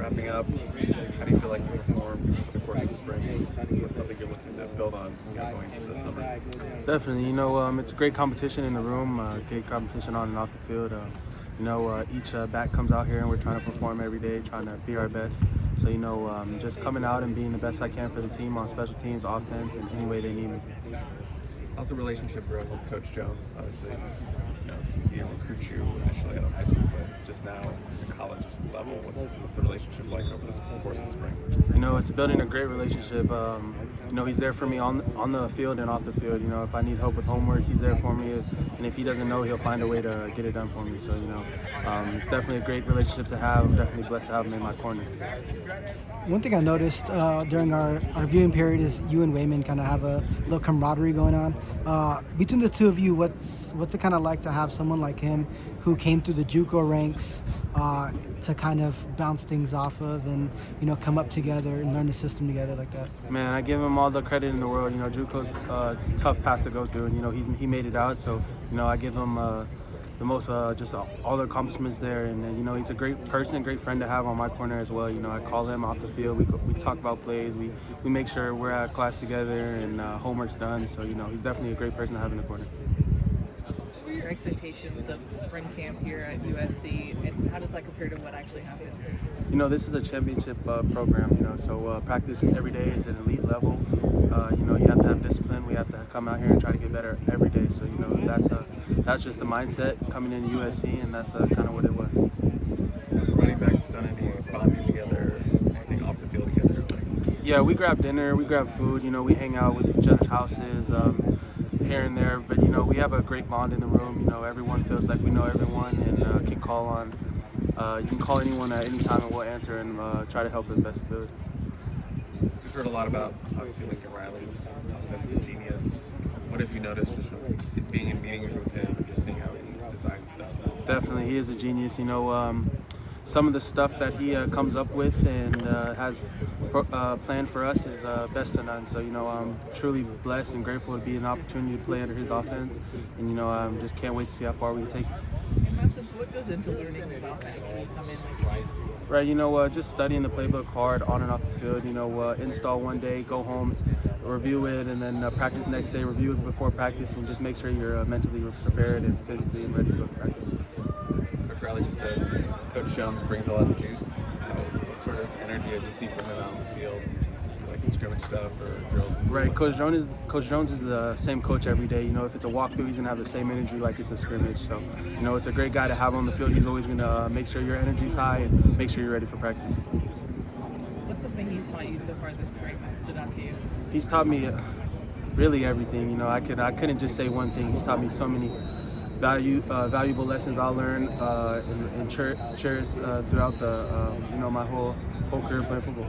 wrapping up, how do you feel like you performed over the course of spring? What's something you're looking to build on going into the summer? Definitely. It's a great competition in the room, great competition on and off the field. Each back comes out here and we're trying to perform every day, trying to be our best. So, just coming out and being the best I can for the team on special teams, offense, and any way they need me. How's the relationship growing with Coach Jones? Obviously, he didn't recruit you initially out of high school, but just now at the college level, what's the relationship like over this course of spring? It's building a great relationship. He's there for me on the field and off the field. If I need help with homework, he's there for me. And if he doesn't know, he'll find a way to get it done for me. So, it's definitely a great relationship to have. I'm definitely blessed to have him in my corner. One thing I noticed during our viewing period is you and Waymond kind of have a little camaraderie going on. Between the two of you, what's it kind of like to have someone like him who came through the JUCO ranks to kind of bounce things off of and, come up together and learn the system together like that? Man, I give him all the credit in the world. JUCO's it's a tough path to go through, and he made it out. So, I give him the most, just all the accomplishments there. And then, he's a great person, great friend to have on my corner as well. I call him off the field. We talk about plays. We make sure we're at class together and homework's done. So, he's definitely a great person to have in the corner. What were your expectations of spring camp here at USC, and how does that compare to what actually happened? This is a championship program, so practice every day is at elite level. You have to have discipline. We have to come out here and try to get better every day. So, that's just the mindset coming into USC, and that's kind of what it was. Running backs done any bonding together, anything off the field together? Yeah, we grab dinner, we grab food, we hang out with each other's houses here and there, but we have a great bond in the room. Everyone feels like we know everyone and can call on. You can call anyone at any time and we'll answer and try to help to the best ability. We've heard a lot about, obviously, Lincoln Riley's offensive genius. What have you noticed just from being in meetings with him and just seeing how he designs stuff? Definitely, he is a genius. Some of the stuff that he comes up with and has planned for us is best to none. So, I'm truly blessed and grateful to be an opportunity to play under his offense. And, I just can't wait to see how far we can take it. In that sense, what goes into learning his offense when you come in like you? Right, just studying the playbook hard on and off the field. Install one day, go home, review it, and then practice next day, review it before practice, and just make sure you're mentally prepared and physically and ready to go to practice. Coach Riley just said Coach Jones brings a lot of juice. What sort of energy have you seen from him out on the field, like in scrimmage stuff or drills? Right, Coach Jones is the same coach every day. If it's a walkthrough, he's gonna have the same energy like it's a scrimmage. So, it's a great guy to have on the field. He's always gonna make sure your energy's high and make sure you're ready for practice. What's something he's taught you so far this spring that stood out to you? He's taught me really everything. I couldn't just say one thing. He's taught me so many valuable lessons I'll learn and cherish throughout my whole career playing football.